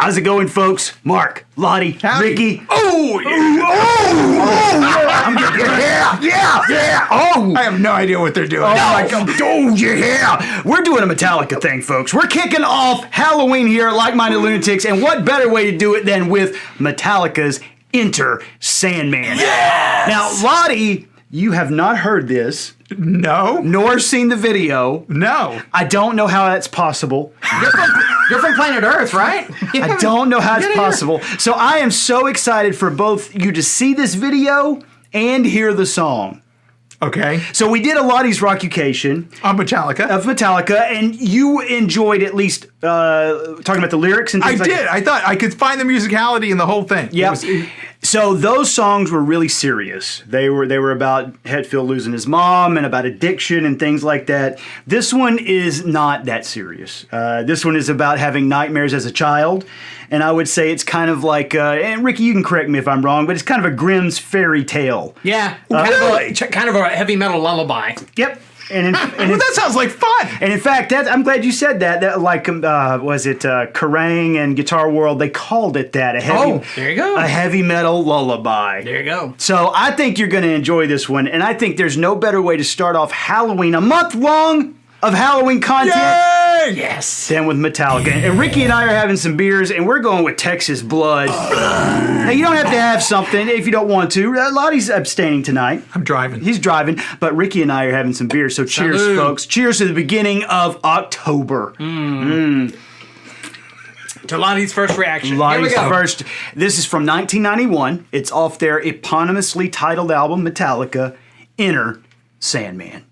How's it going, folks? Mark, Ladi, Ricky. I'm yeah. Oh, I have no idea what they're doing. Yeah. We're doing a Metallica thing, folks. We're kicking off Halloween here at Like Minded Lunatics, and what better way to do it than with Metallica's Enter Sandman? Yes! Now, Ladi, you have not heard this. No. Nor seen the video. No. I don't know how that's possible. You're from planet Earth, right? I don't know how it's possible. So I am so excited for both you to see this video and hear the song. Okay. So we did a Ladi's Rockucation On Metallica. of Metallica, and you enjoyed at least talking about the lyrics and things I like did. that. I thought I could find the musicality in the whole thing. Yep. So those songs were really serious. They were about Hetfield losing his mom and about addiction and things like that. This one is not that serious. This one is about having nightmares as a child. And I would say it's kind of like, and Ricky, you can correct me if I'm wrong, but it's kind of a Grimm's fairy tale. Yeah. Really? Kind of a heavy metal lullaby. Yep. And Well, that sounds like fun. And in fact, I'm glad you said that. That like, was it Kerrang and Guitar World? They called it that. There you go. A heavy metal lullaby. There you go. So I think you're going to enjoy this one, and I think there's no better way to start off Halloween, a month long of Halloween content. Yay! Yes. Than with Metallica. And Ricky and I are having some beers, and we're going with Texas Blood. Now, you don't have to have something if you don't want to. Ladi's abstaining tonight. I'm driving. He's driving, but Ricky and I are having some beers. So cheers, Salud. folks. Cheers to the beginning of October. To Ladi's first reaction. Ladi's Here we go. first. This is from 1991. It's off their eponymously titled album, Metallica, Enter Sandman.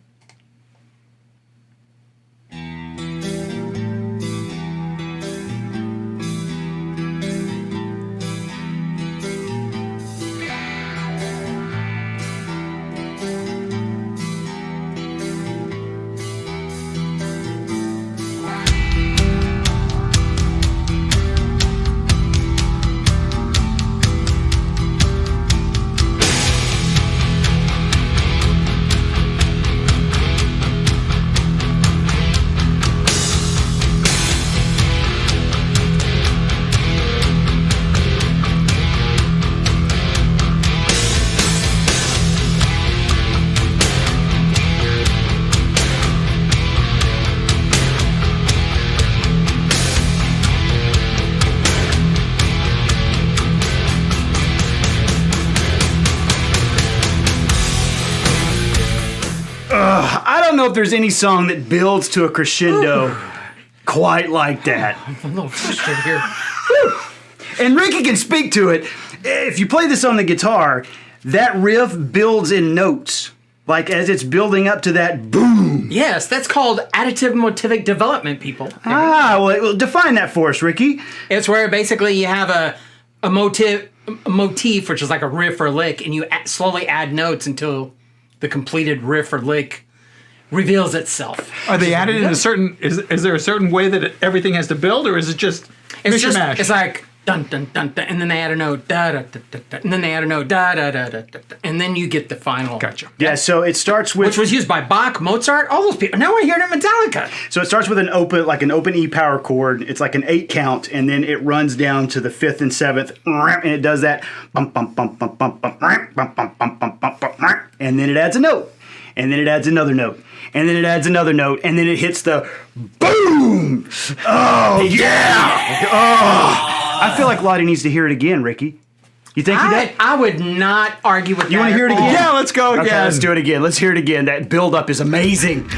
I don't know if there's any song that builds to a crescendo quite like that. I'm a little frustrated here. And Ricky can speak to it. If you play this on the guitar, that riff builds in notes. Like as it's building up to that boom. Yes, that's called additive motivic development, people. Well, define that for us, Ricky. It's where basically you have a motif, which is like a riff or lick, and you slowly add notes until the completed riff or lick reveals itself. Are they added in a certain? Is there a certain way that everything has to build, or is it just mishmash? It's like dun dun dun dun, and then they add a note da da da da, da and then they add a note da da da da, da and then you get the final. Gotcha. Yeah, so it starts with... Which was used by Bach, Mozart, all those people. Now I hear it in Metallica. So it starts with an open E power chord. It's like an 8 count, and then it runs down to the 5th and 7th, and it does that bump bump bump bump bump bump bump bump bump bump bump bump, and then it adds a note, and then it adds another note, and then it adds another note, and then it hits the boom. Oh yeah! Oh, I feel like Ladi needs to hear it again, Ricky. You think he does? I would not argue with that. You want to hear it at all. again? Yeah, let's go again. Okay, let's do it again. Let's hear it again. That build up is amazing.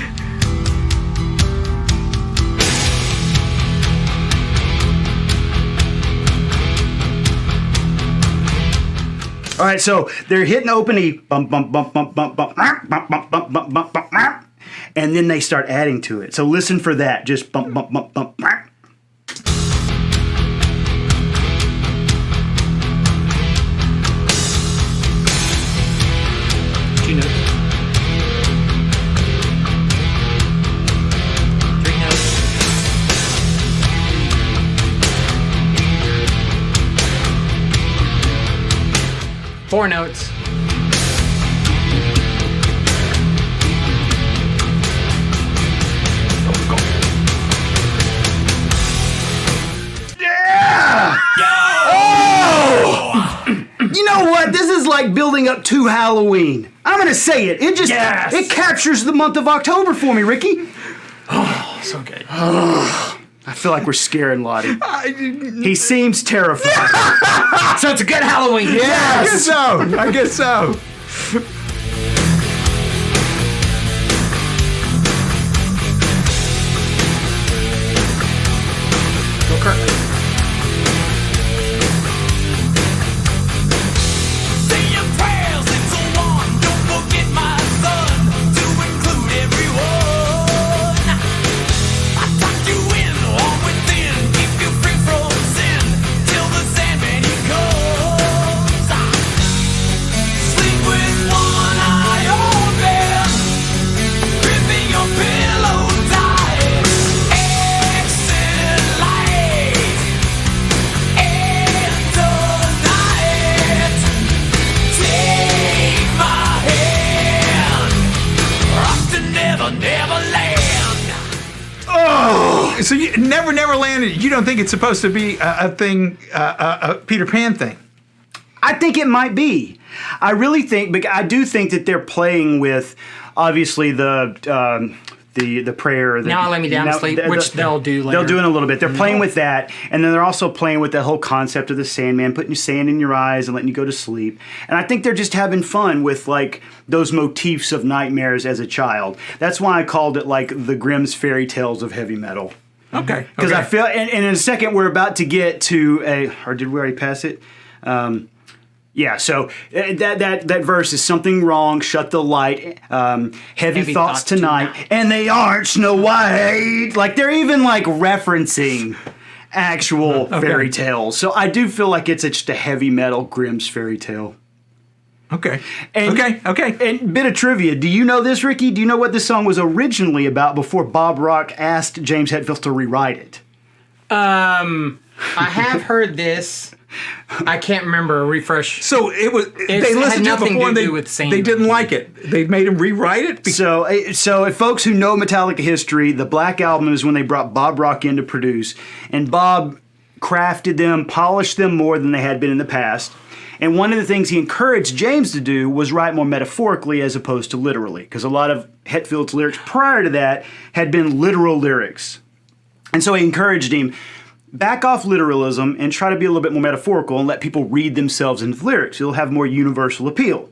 All right, so they're hitting open E, bump, bump, bump, bump, bump, bump, bump, bump, bump, bump, bump, bump, bump, and then they start adding to it. So listen for that. Just bump, bump, bump, bump, bump. 2 notes. 3 notes. 4 notes. Yeah! what? This is like building up to Halloween. I'm going to say it. It captures the month of October for me, Ricky. Oh, so good. I feel like we're scaring Ladi. He seems terrified. So it's a good Halloween. Yes. I guess so. Go Kirk. Say your prayers and so on. Don't forget, my son, to include everyone. I tucked you in, all within, keep you free from sin, till the Sandman he comes. Sleep with one eye open, gripping your pillow tight. Exit light, and tonight, take my hand, off to Never, Never Land. So you, Never Land, you don't think it's supposed to be a thing, a Peter Pan thing? I think it might be. I really think, but I do think that they're playing with, obviously, the prayer. Now I lay me down to sleep, which they'll do later. They'll do in a little bit. They're playing with that, and then they're also playing with the whole concept of the Sandman, putting sand in your eyes and letting you go to sleep. And I think they're just having fun with like those motifs of nightmares as a child. That's why I called it like the Grimm's fairy tales of heavy metal. Okay. Because I feel, and in a second we're about to get to or did we already pass it? Yeah, so that verse is something wrong, shut the light, heavy thoughts tonight, and they aren't Snow White. Like, they're even, like, referencing actual fairy tales. So I do feel like it's just a heavy metal Grimm's fairy tale. Okay. And, Okay. And bit of trivia, do you know this, Ricky? Do you know what this song was originally about before Bob Rock asked James Hetfield to rewrite it? I have heard this. I can't remember. Refresh. So it was. They had listened to it nothing before, to and do with they Sandman. didn't like it. They made him rewrite it. So if folks who know Metallica history, the Black Album is when they brought Bob Rock in to produce, and Bob crafted them, polished them more than they had been in the past. And one of the things he encouraged James to do was write more metaphorically as opposed to literally, because a lot of Hetfield's lyrics prior to that had been literal lyrics. And so he encouraged him, back off literalism and try to be a little bit more metaphorical and let people read themselves into the lyrics. It'll have more universal appeal.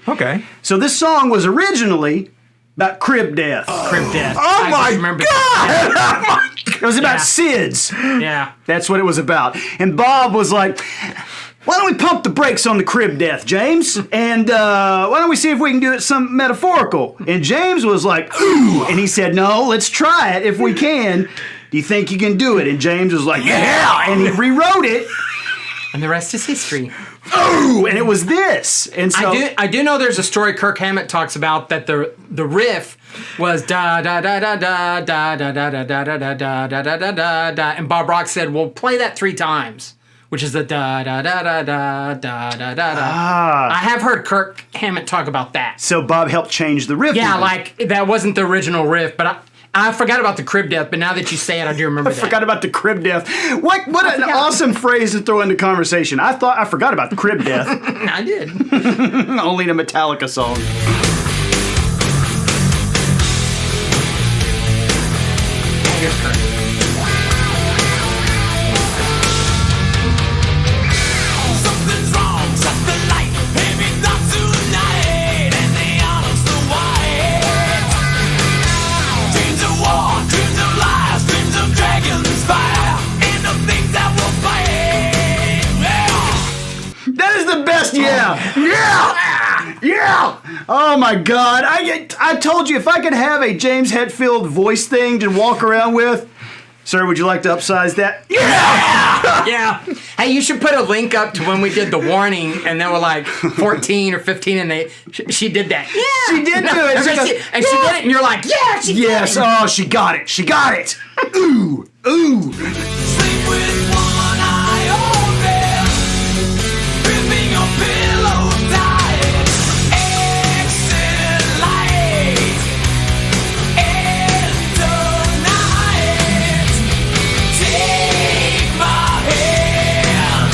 Okay. So this song was originally about crib death. Crib Death. Oh I my just remember God! It was about SIDS. Yeah. That's what it was about. And Bob was like, why don't we pump the brakes on the crib death, James? And why don't we see if we can do it some metaphorical? And James was like, ooh. And he said, no, let's try it if we can. Do you think you can do it? And James was like, yeah. And he rewrote it. And the rest is history. Ooh, and it was this. And so I do know there's a story Kirk Hammett talks about that the riff was da da da da da da da da da da da da da da da da da da, and Bob Rock said, "Well, play that 3 times," which is the da da da da da da da da da. I have heard Kirk Hammett talk about that. So Bob helped change the riff. Yeah, even. like that wasn't the original riff, but I forgot about the crib death. But now that you say it, I do remember that. I forgot about the crib death. What an awesome phrase to throw into conversation. I forgot about the crib death. I did. Only in a Metallica song. Here's Kirk. Something's wrong, shut the light, heavy thoughts tonight, and they honor Snow White. Dreams of war, dreams of lies, dreams of dragons fire, and the things that will fight. Yeah. That is the best, yeah! Oh my God! I told you if I could have a James Hetfield voice thing to walk around with, sir, would you like to upsize that? Yeah. Hey, you should put a link up to when we did the warning, and they were like 14 or 15, and she did that. Yeah, She did do it. And She she goes, did it, and you're like, yeah, she Yes. did it. Oh, she got it. She got it. Ooh. Ooh. Sleep with one eye open, gripping your pillow tight. Exit light, and tonight, take my hand,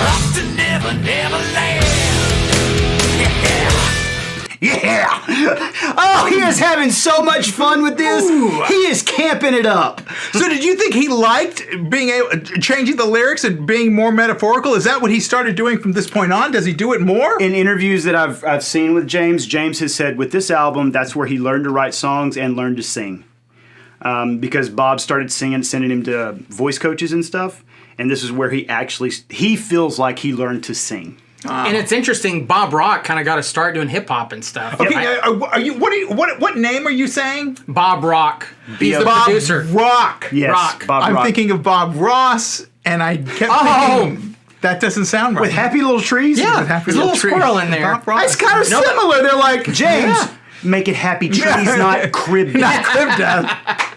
off to Never, Never Land. having so much fun with this. He is camping it up. So did you think he liked changing the lyrics and being more metaphorical? Is that what he started doing from this point on? Does he do it more? In interviews that I've seen with James has said with this album, that's where he learned to write songs and learned to sing. Because Bob started singing, sending him to voice coaches and stuff. And this is where he feels like he learned to sing. And it's interesting. Bob Rock kind of got to start doing hip hop and stuff. Okay, what name are you saying? Bob Rock. He's the Bob producer. Rock. Yes, Rock. Bob I'm Rock. thinking of Bob Ross, and I kept thinking that doesn't sound right. With Happy Little Trees? Yeah, With Happy there's a little Trees. squirrel in there. Bob Ross. It's kind of similar. They're like, James, make it Happy Trees, not Crib Not Death. Crib Death.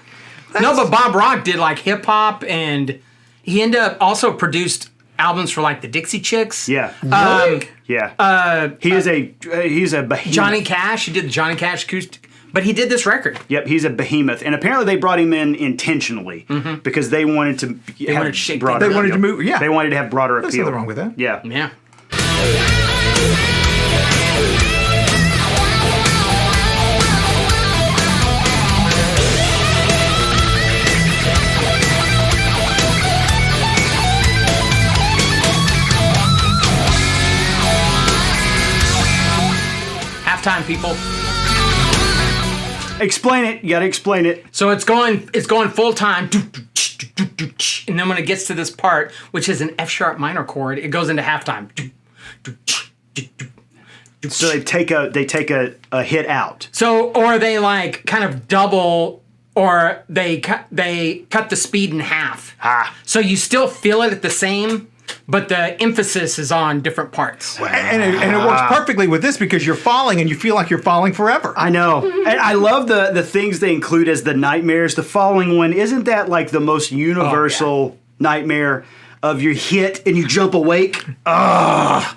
No, but Bob Rock did like hip hop, and he ended up also produced albums for like the Dixie Chicks. Yeah. Yeah. He's a behemoth. Johnny Cash. He did the Johnny Cash acoustic, but he did this record. Yep, he's a behemoth. And apparently they brought him in intentionally because they wanted to wanted to shake broader things They wanted to appeal. move, yeah. They wanted to have broader There's appeal. nothing wrong with that. Yeah. Yeah. Halftime, people. Explain it. You got to explain it. So it's going full time, and then when it gets to this part, which is an F sharp minor chord, it goes into halftime. So they take a hit out. So, or they like kind of double, or they cut the speed in half. So you still feel it at the same, but the emphasis is on different parts. And it works perfectly with this because you're falling and you feel like you're falling forever. I know. And I love the things they include as the nightmares. The following one, isn't that like the most universal nightmare of your hit and you jump awake? Ugh.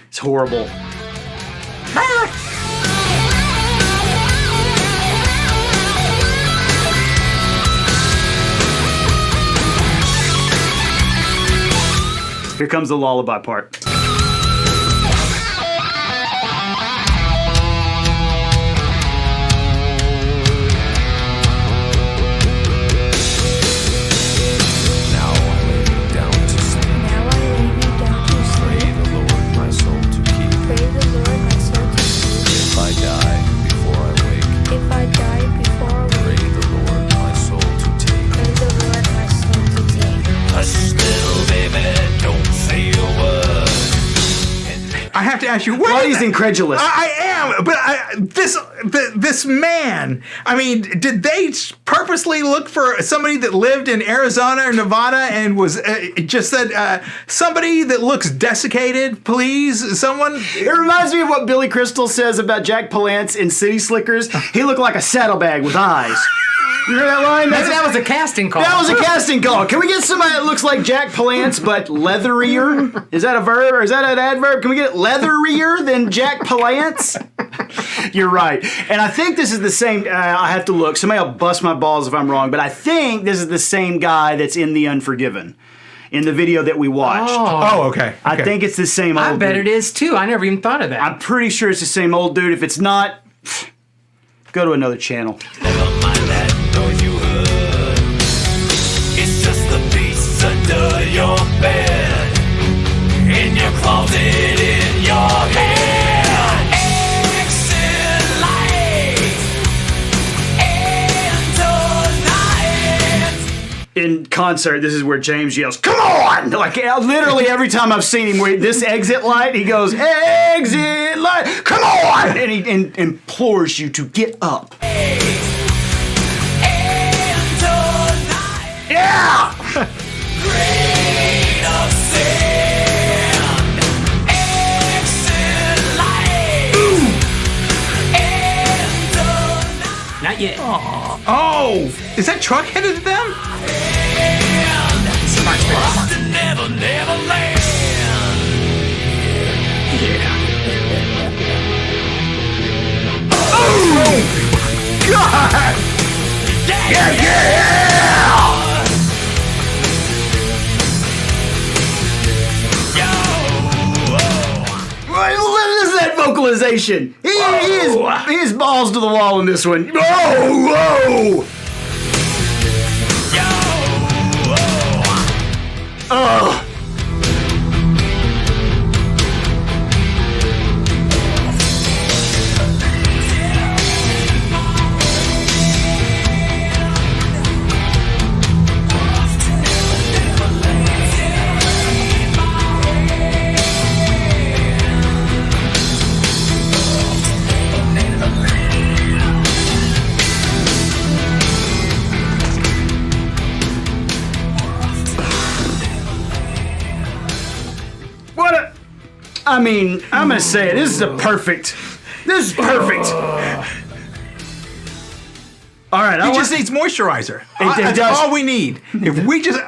It's horrible. Here comes the lullaby part. Now I lay me down to sleep. Now I lay me down to Pray sleep. the Lord my soul to keep. Pray the Lord my soul to keep. If I die before I wake, If I die before I pray wake, the Lord my soul to take. pray the Lord my soul to take. Hush, little baby, don't say a word. I have to ask you, where Lottie's did that- incredulous. I am, but this man. I mean, did they purposely look for somebody that lived in Arizona or Nevada and was just said somebody that looks desiccated, please? Someone. It reminds me of what Billy Crystal says about Jack Palance in City Slickers. He looked like a saddlebag with eyes. You hear that line? Maybe that was a casting call. That was a casting call. Can we get somebody that looks like Jack Palance but leatherier? Is that a verb or is that an adverb? Can we get it leatherier than Jack Palance? You're right. And I think this is the same. I have to look. Somebody will bust my balls if I'm wrong, but I think this is the same guy that's in The Unforgiven in the video that we watched. Oh, okay. I think it's the same old I bet dude. it is too. I never even thought of that. I'm pretty sure it's the same old dude. If it's not, go to another channel. Never mind that noise you heard. It's just the beast under your bed, in your closet, in your head. Exit lights into night. In concert, this is where James yells, "Come on!" Like literally every time I've seen him with this exit light, he goes, "Exit light, come on!" And he implores you to get up. Into night. Yeah! Grain of sand. Exit lights into night. Not yet. Oh, is that truck headed to them? Lost in never, never land. God! Listen to that vocal vocalization. He is balls to the wall in this one. Oh, whoa! Oh. I mean, I'm gonna say it. This is perfect. All right, He just needs moisturizer. It That's does. all we need. If we just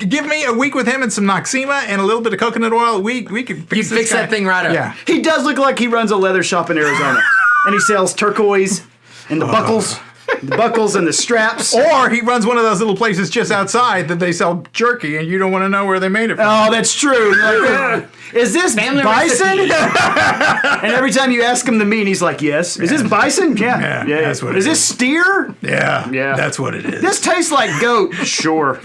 give me a week with him and some Noxema and a little bit of coconut oil, we could fix You'd this fix guy. that thing right up. Yeah. He does look like he runs a leather shop in Arizona, and he sells turquoise and the buckles and the straps. Or he runs one of those little places just outside that they sell jerky, and you don't want to know where they made it from. Oh, that's true. Like, is this Family bison? recipe. And every time you ask him the meat, he's like, "Yes." Is this bison? Yeah, Yeah, that's what it Is this steer? Yeah, Yeah. that's what it is. This tastes like goat. Sure.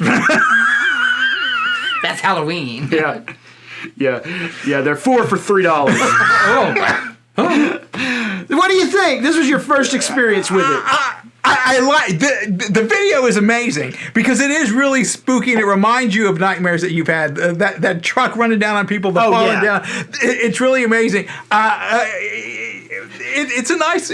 That's Halloween. Yeah. They're 4 for $3. What do you think? This was your first experience with it. I like the video is amazing because it is really spooky and it reminds you of nightmares that you've had. That truck running down on people, the falling down. It's really amazing. It's a nice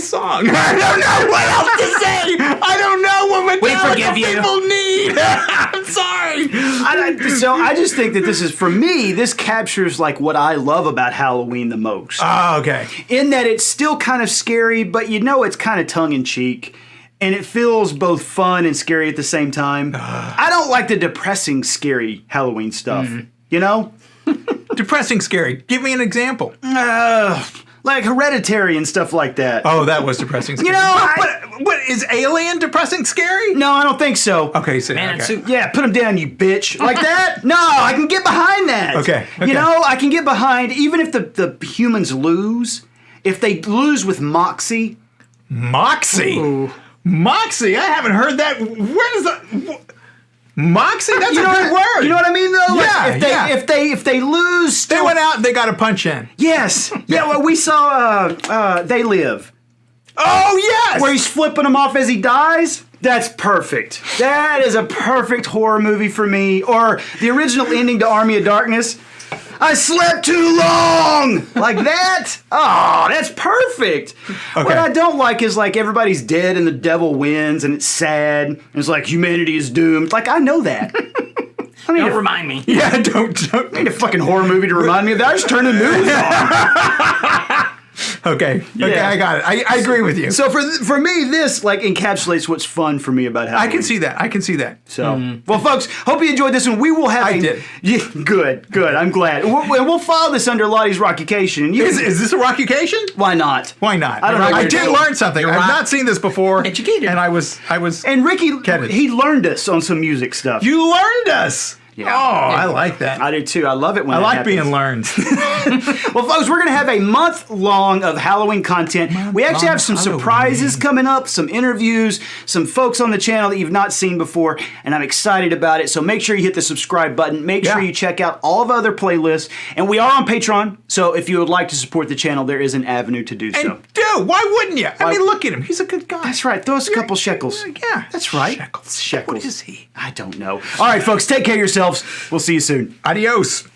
song. I don't know what else to say. I don't know what forgive Metallica you. people need. I'm sorry. I just think that this is, for me, this captures like what I love about Halloween the most. Oh, okay. In that it's still kind of scary, but you know it's kind of tongue in cheek. And it feels both fun and scary at the same time. I don't like the depressing, scary Halloween stuff. You know? Depressing, scary. Give me an example. Like Hereditary and stuff like that. Oh, that was depressing. Scary. You know, but is Alien depressing, scary? No, I don't think so. Okay, so Man in suit. Yeah, put him down, you bitch. Like that? No, I can get behind that. Okay. You know, I can get behind, even if the humans lose, if they lose with moxie. Moxie. Ooh. Moxie. I haven't heard that. Where is that? Moxie. That's You a know good what, word. You know what I mean, though? Yeah, If they lose, They still, went out and they got a punch in. Yes. Yeah. Well, we saw They Live, Oh yes. where he's flipping them off as he dies. That's perfect. That is a perfect horror movie for me. Or the original ending to Army of Darkness. I slept too long! Like that? Oh, that's perfect. Okay. What I don't like is like everybody's dead and the devil wins and it's sad. And it's like humanity is doomed. Like, I know that. I need Don't a, remind me. Yeah. Don't. I need a fucking horror movie to remind me of that. I just turned the news on. Okay. Okay. Yeah. I got it. I agree with you. So for me, this like encapsulates what's fun for me about Halloween. I can see that. I can see that. So, well, folks, hope you enjoyed this one. We will have. I did. Yeah, good. I'm glad. We'll follow this under Ladi's Rockucation. And you Is this a Rockucation? why not? Why not? I don't know. I You're did right. learn something. I've not seen this before. Educated. And I was. And Ricky, Get it. he learned us on some music stuff. You learned us. Yeah. Oh, I like that. I do too. I love it when I that like happens. being learned. Well, folks, we're going to have a month long of Halloween content. We actually have some surprises coming up, some interviews, some folks on the channel that you've not seen before, and I'm excited about it. So make sure you hit the subscribe button. Make sure you check out all of our other playlists. And we are on Patreon, so if you would like to support the channel, there is an avenue to do so. And dude, why wouldn't you? I mean, look at him. He's a good guy. That's right. Throw us a couple shekels. Yeah, That's right. Shekels. Shekels. What is he? I don't know. All right, folks, take care of yourselves. We'll see you soon. Adios.